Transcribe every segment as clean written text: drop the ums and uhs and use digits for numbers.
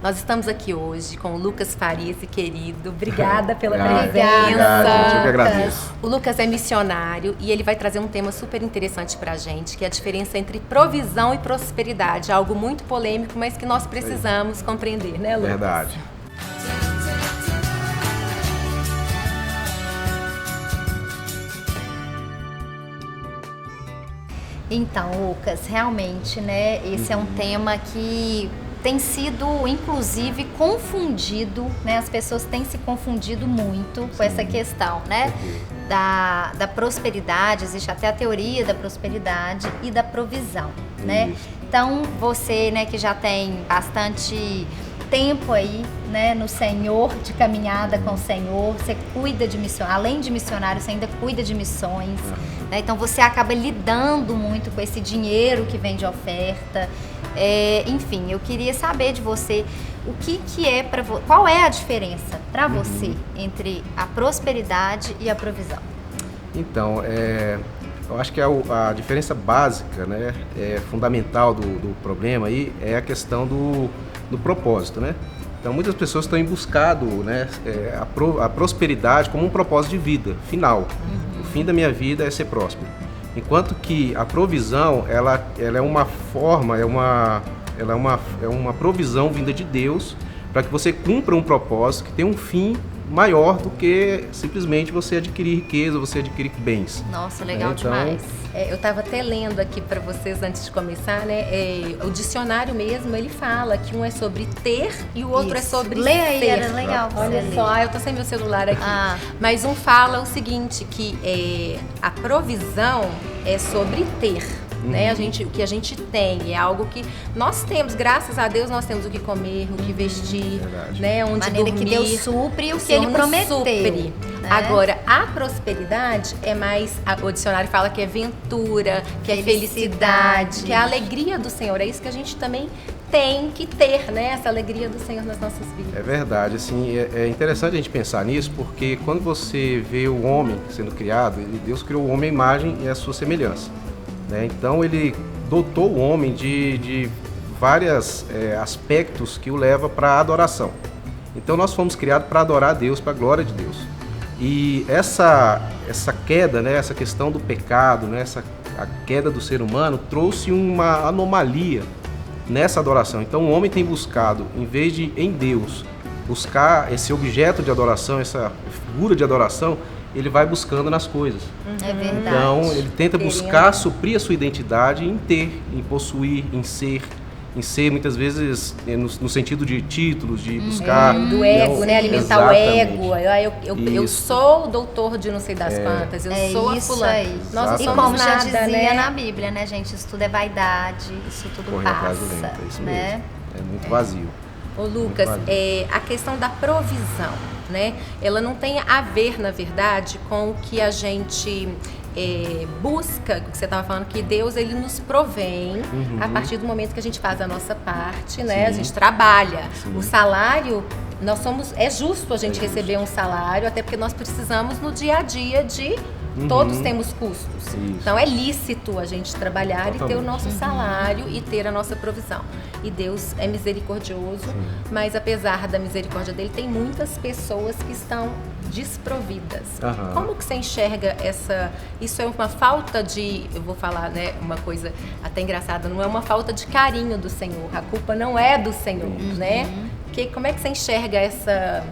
Nós estamos aqui hoje com o Lucas Farias, esse querido. Obrigada pela Obrigado, presença. gente, eu que agradeço. O Lucas é missionário e ele vai trazer um tema super interessante pra gente, que é a diferença entre provisão e prosperidade. Algo muito polêmico, mas que nós precisamos compreender, né, Lucas? Verdade. Então, Lucas, realmente, né, esse é um tema que tem sido, inclusive, confundido, né, as pessoas têm se confundido muito com essa questão, né, da prosperidade. Existe até a teoria da prosperidade e da provisão, né. Então, você, né, que já tem bastante tempo aí, né, no Senhor, de caminhada com o Senhor, você cuida de missões, além de missionário, você ainda cuida de missões, né? Então você acaba lidando muito com esse dinheiro que vem de oferta. Enfim, eu queria saber de você o que é para você, qual é a diferença para você entre a prosperidade e a provisão? Então, eu acho que a diferença básica, né, fundamental do problema aí é a questão do propósito, né? Então, muitas pessoas estão buscando, né, a prosperidade como um propósito de vida final. O fim da minha vida é ser próspero. Enquanto que a provisão, ela é uma forma, é uma provisão vinda de Deus para que você cumpra um propósito que tem um fim maior do que simplesmente você adquirir riqueza, você adquirir bens. Nossa, legal Então, demais. Eu estava até lendo aqui para vocês antes de começar, né? O dicionário mesmo, ele fala que um é sobre ter e o outro é sobre Lê aí, ser. era legal. Olha só, eu tô sem meu celular aqui. Mas um fala o seguinte, que a provisão é sobre ter. Né? O que a gente tem é algo que nós temos, graças a Deus nós temos o que comer, o que vestir, né? Onde maneira dormir. Que Deus supre o que Senhor Ele prometeu. Supre. Né? Agora, a prosperidade é mais, o dicionário fala que é ventura, que é felicidade, que é a alegria do Senhor. É isso que a gente também tem que ter, né? Essa alegria do Senhor nas nossas vidas. É verdade, assim, é interessante a gente pensar nisso, porque quando você vê o homem sendo criado, Deus criou o homem à imagem e à sua semelhança. Né? Então ele dotou o homem de vários aspectos que o levam para a adoração. Então nós fomos criados para adorar a Deus, para a glória de Deus. E essa queda, né, essa questão do pecado, né, a queda do ser humano trouxe uma anomalia nessa adoração. Então o homem tem buscado, em vez de em Deus, buscar esse objeto de adoração, essa figura de adoração, ele vai buscando nas coisas. É verdade. Então, ele tenta buscar suprir a sua identidade em ter, em possuir, em ser muitas vezes no sentido de títulos, de buscar... Do ego, né? Alimentar o ego. Eu Isso. sou o doutor de não sei das quantas, eu sou a isso fulana. aí. Nós não E somos como já nada, dizia né? na Bíblia, né, gente? Isso tudo é vaidade, isso tudo Correr atrás do passa, vento, é isso né? mesmo. É muito vazio. Ô Lucas, a questão da provisão, né? Ela não tem a ver, na verdade, com o que a gente busca, o que você estava falando, que Deus ele nos provém a partir do momento que a gente faz a nossa parte, né? A gente trabalha. O salário, é justo a gente receber um salário, até porque nós precisamos no dia a dia todos temos custos. Isso. Então é lícito a gente trabalhar e ter o Totalmente. nosso salário e ter a nossa provisão. E Deus é misericordioso, mas apesar da misericórdia dele, tem muitas pessoas que estão desprovidas. Como que você enxerga isso é uma falta de, eu vou falar, né, uma coisa até engraçada, não é uma falta de carinho do Senhor, a culpa não é do Senhor, né? Como é que você enxerga essa...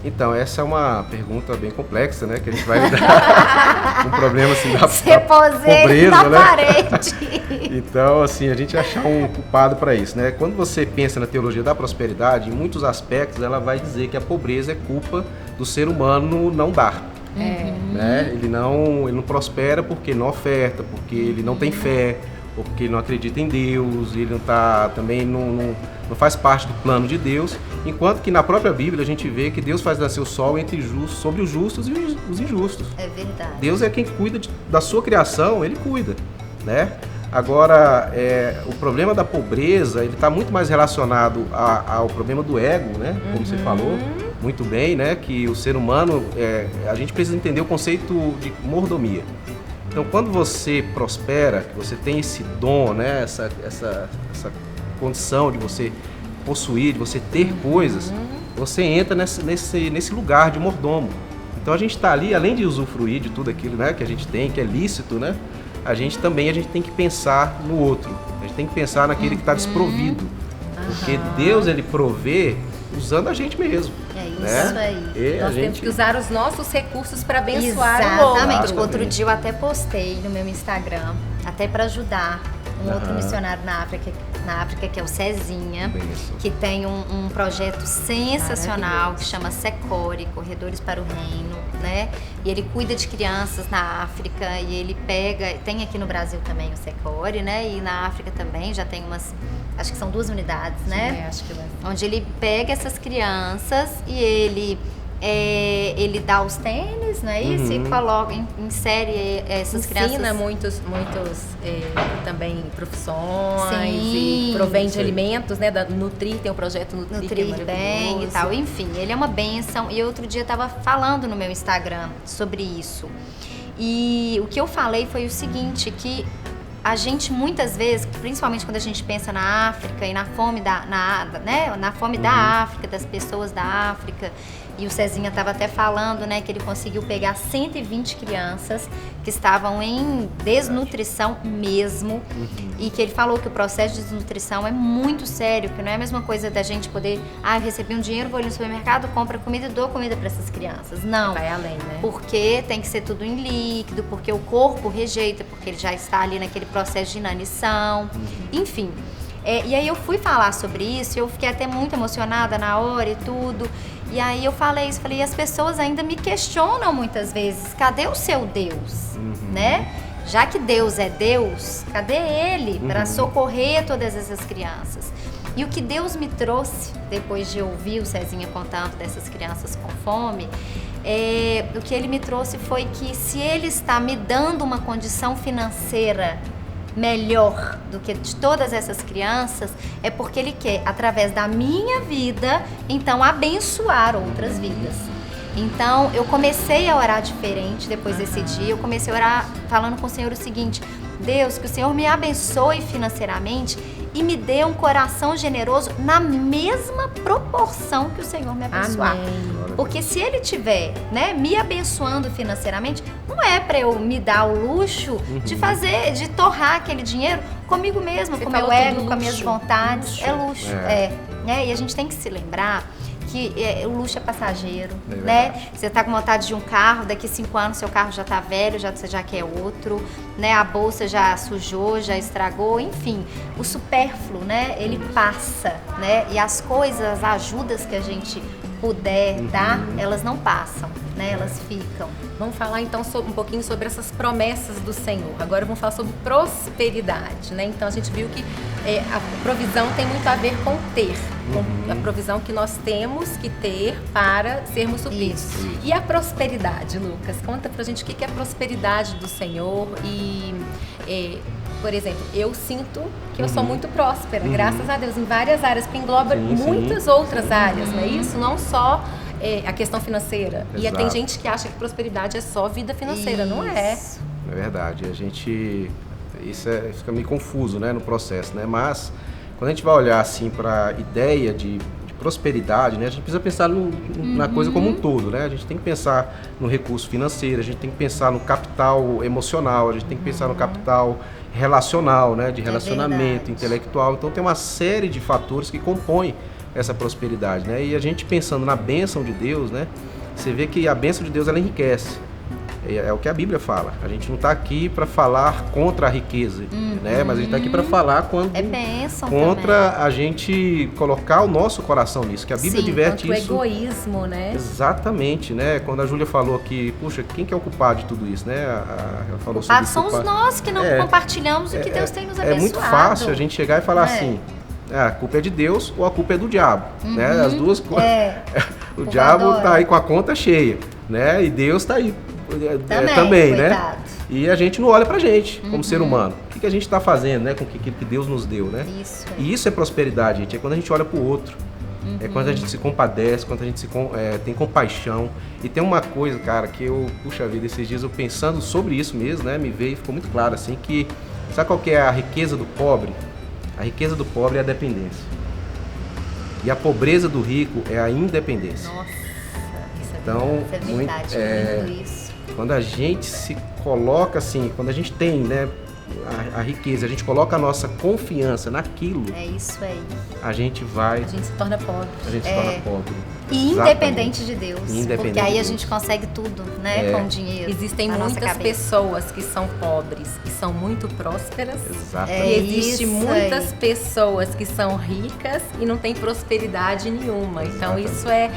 Então, essa é uma pergunta bem complexa, né? Que a gente vai lidar com o problema assim, da pobreza, na né? parede. Então, assim, a gente achar um culpado para isso, né? Quando você pensa na teologia da prosperidade, em muitos aspectos ela vai dizer que a pobreza é culpa do ser humano não dar. Né? Ele não prospera porque não oferta, porque ele não tem fé, ou porque ele não acredita em Deus, ele também não faz parte do plano de Deus, enquanto que na própria Bíblia a gente vê que Deus faz nascer o sol sobre os justos e os injustos. É verdade. Deus é quem cuida da sua criação, Ele cuida, né? Agora, o problema da pobreza, ele está muito mais relacionado ao problema do ego, né? Como você falou muito bem, né? Que o ser humano, a gente precisa entender o conceito de mordomia. Então, quando você prospera, que você tem esse dom, né? Essa condição de você possuir, de você ter coisas, você entra nesse lugar de mordomo. Então a gente está ali, além de usufruir de tudo aquilo, né, que a gente tem, que é lícito, né, a gente tem que pensar no outro. A gente tem que pensar naquele que está desprovido. Porque Deus, ele provê usando a gente mesmo. É isso né? aí. Nós temos que usar os nossos recursos para abençoar o outro. Exatamente. Outro dia eu até postei no meu Instagram, até para ajudar um outro missionário na África, que é o Cezinha, que tem um projeto sensacional que chama Secore, Corredores para o Reino, né? E ele cuida de crianças na África e ele tem aqui no Brasil também o Secore, né? E na África também já tem acho que são 2 unidades, né? Acho que vai. Onde ele pega essas crianças e ele dá os tênis, não é isso? E coloca, insere essas crianças. Ensina muitos também profissões. Sim. E provém de alimentos, né? Da Nutrir, tem o projeto Nutrir que é bem e tal. Enfim, ele é uma bênção. E outro dia eu estava falando no meu Instagram sobre isso. E o que eu falei foi o seguinte, que a gente muitas vezes, principalmente quando a gente pensa na África e na fome na fome da África, das pessoas da África, e o Cezinha estava até falando, né, que ele conseguiu pegar 120 crianças que estavam em desnutrição mesmo, e que ele falou que o processo de desnutrição é muito sério, que não é a mesma coisa da gente poder, eu recebi um dinheiro, vou ali no supermercado, compro comida e dou comida para essas crianças. Não. Vai além, né? Porque tem que ser tudo em líquido, porque o corpo rejeita, porque ele já está ali naquele processo de inanição, enfim. E aí eu fui falar sobre isso, eu fiquei até muito emocionada na hora e tudo. E aí eu falei isso, e as pessoas ainda me questionam muitas vezes, cadê o seu Deus, né? Já que Deus é Deus, cadê Ele para socorrer todas essas crianças? E o que Deus me trouxe, depois de ouvir o Cezinha contando dessas crianças com fome, o que Ele me trouxe foi que se Ele está me dando uma condição financeira melhor do que de todas essas crianças, é porque Ele quer, através da minha vida, então abençoar outras vidas. Então eu comecei a orar diferente depois desse dia. Eu comecei a orar falando com o Senhor o seguinte: Deus, que o Senhor me abençoe financeiramente e me dê um coração generoso na mesma proporção que o Senhor me abençoar. Amém. Porque se Ele estiver, né, me abençoando financeiramente, não é para eu me dar o luxo de torrar aquele dinheiro comigo mesmo, com o meu ego, com as minhas vontades. É luxo, né? E a gente tem que se lembrar que o luxo é passageiro, né? Você tá com vontade de um carro, daqui 5 anos seu carro já tá velho, você já quer outro, né? A bolsa já sujou, já estragou, enfim. O supérfluo, né? Ele passa, né? E as coisas, as ajudas que a gente puder dar, elas não passam, né? Elas ficam. Vamos falar então um pouquinho sobre essas promessas do Senhor. Agora vamos falar sobre prosperidade, né? Então a gente viu que a provisão tem muito a ver com ter, com a provisão que nós temos que ter para sermos supridos. E a prosperidade, Lucas? Conta pra gente o que é a prosperidade do Senhor por exemplo, eu sinto que eu sou muito próspera, graças a Deus, em várias áreas, que engloba muitas outras áreas, não é isso? Não só a questão financeira. Exato. E tem gente que acha que prosperidade é só vida financeira, não é? É verdade, fica meio confuso, né, no processo, né? Mas quando a gente vai olhar assim para a ideia de prosperidade, né, a gente precisa pensar na coisa como um todo, né? A gente tem que pensar no recurso financeiro, a gente tem que pensar no capital emocional, a gente tem que pensar no capital relacional, né, de relacionamento, intelectual. Então tem uma série de fatores que compõem essa prosperidade, né? E a gente pensando na bênção de Deus, né, você vê que a bênção de Deus ela enriquece. É o que a Bíblia fala. A gente não está aqui para falar contra a riqueza, né? Mas a gente está aqui para falar bênção contra também. A gente colocar o nosso coração nisso, que a Bíblia diverte isso. O egoísmo, né? Exatamente, né? Quando a Júlia falou aqui, puxa, quem que é o culpado de tudo isso, né? Ela falou sobre somos nós que não compartilhamos o que Deus tem nos abençoado. É muito fácil a gente chegar e falar assim, a culpa é de Deus ou a culpa é do diabo, né? As duas coisas. O diabo está aí com a conta cheia, né? E Deus está aí também, né? E a gente não olha pra gente como ser humano. O que a gente está fazendo, né? Com o que Deus nos deu, né? Isso. E isso é prosperidade, gente. É quando a gente olha pro outro. É quando a gente se compadece, quando a gente tem compaixão. E tem uma coisa, cara, que puxa vida, esses dias eu pensando sobre isso mesmo, né? Me veio e ficou muito claro, assim, que... Sabe qual que é a riqueza do pobre? A riqueza do pobre é a dependência. E a pobreza do rico é a independência. Nossa, isso é Então, verdade, isso é verdade, lindo isso. Quando a gente se coloca assim, quando a gente tem, né, a riqueza, a gente coloca a nossa confiança naquilo, É isso aí. a gente A gente se torna pobre. se torna pobre. E independente de Deus, Independente porque aí de a Deus. gente consegue tudo, né, com dinheiro. Existem na nossa muitas cabeça. pessoas que são pobres e são muito prósperas. Exatamente. E existe isso muitas aí. pessoas que são ricas e não têm prosperidade nenhuma. Então Exatamente. isso é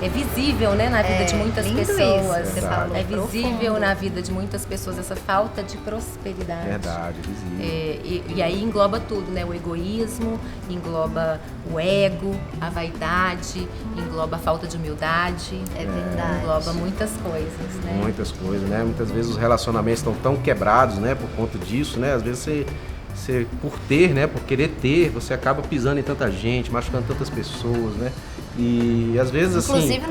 visível, né, na vida de muitas lindo pessoas. isso que você Verdade. falou, É visível profundo. na vida de muitas pessoas essa falta de prosperidade. Verdade, visível. E aí engloba tudo, né? O egoísmo, engloba o ego, a vaidade, engloba a falta de humildade. É verdade. Engloba muitas coisas, né? Muitas coisas, né? Muitas vezes os relacionamentos estão tão quebrados, né? Por conta disso, né? Às vezes você por ter, né? Por querer ter, você acaba pisando em tanta gente, machucando tantas pessoas, né? E às vezes assim... Inclusive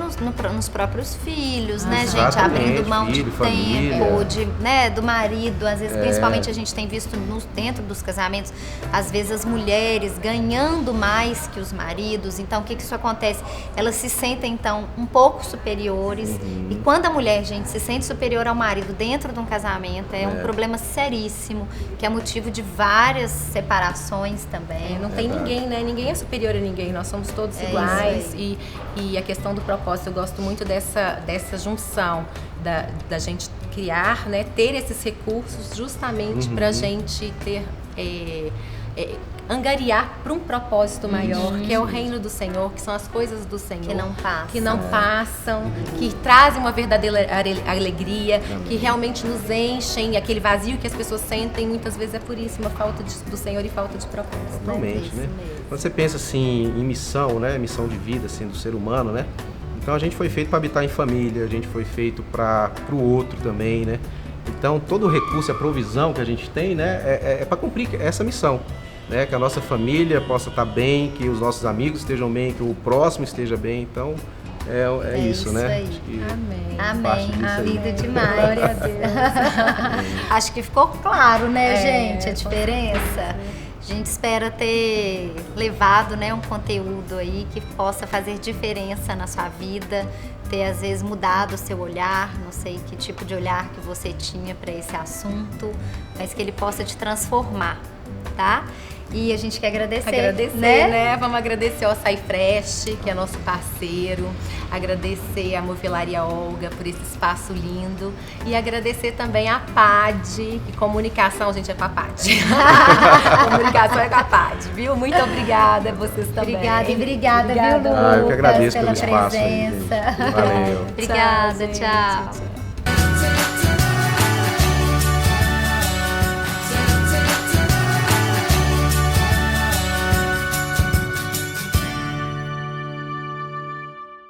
nos próprios filhos, né, gente? Exatamente, Abrindo mão de filho, família. tempo, né, do marido. Às vezes, principalmente, a gente tem visto dentro dos casamentos, às vezes as mulheres ganhando mais que os maridos. Então, o que isso acontece? Elas se sentem, então, um pouco superiores. E quando a mulher, gente, se sente superior ao marido dentro de um casamento, é um problema seríssimo, que é motivo de várias separações também. Não tem ninguém, né? Ninguém é superior a ninguém, nós somos todos É iguais. E a questão do propósito, eu gosto muito dessa junção da gente criar, né? Ter esses recursos justamente para a gente ter angariar para um propósito maior, que é o reino do Senhor, que são as coisas do Senhor. Que não passam. Que trazem uma verdadeira alegria, que realmente nos enchem, aquele vazio que as pessoas sentem, muitas vezes é por isso, uma falta do Senhor e falta de propósito. Totalmente, Isso né? mesmo. Quando você pensa assim em missão, né? Missão de vida, assim, do ser humano, né? Então a gente foi feito para habitar em família, a gente foi feito para o outro também, né? Então todo o recurso, a provisão que a gente tem, né? É para cumprir essa missão. Né, que a nossa família possa estar bem, que os nossos amigos estejam bem, que o próximo esteja bem. Então, é isso, né? aí. Acho que Amém. Amém. disso aí. Lindo demais. Glória a Deus. Acho que ficou claro, né, gente, a com diferença. A gente espera ter levado, né, um conteúdo aí que possa fazer diferença na sua vida, ter às vezes mudado o seu olhar, não sei que tipo de olhar que você tinha para esse assunto, mas que ele possa te transformar, tá? E a gente quer agradecer, né? Vamos agradecer ao Açaí Fresh, que é nosso parceiro, agradecer a Movelaria Olga por esse espaço lindo e agradecer também a PAD, que comunicação, gente, é com a PAD. Comunicação é com a PAD, viu? Muito obrigada a vocês também. Obrigada, viu, Lucas, eu que agradeço pela pelo espaço aí, gente. presença. Valeu. Obrigada, gente. tchau.